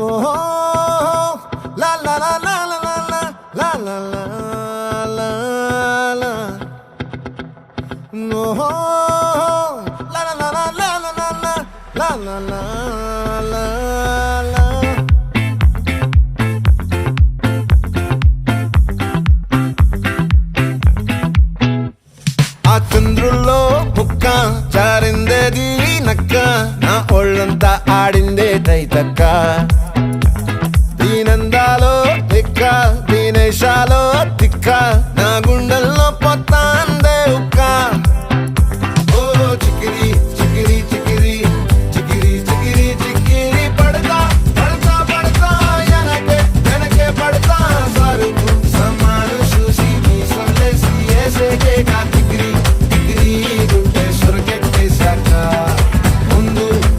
Oh, la la la la la la la la la la la. No, la la la la la la la la la la la la. ఆ చంద్రుల్లో ముక్క చారిందేది నక్క నా ఒళ్ళంతా ఆడిందే తైతక్క దీనందాలో తిక్క దీనేశాలో తిక్క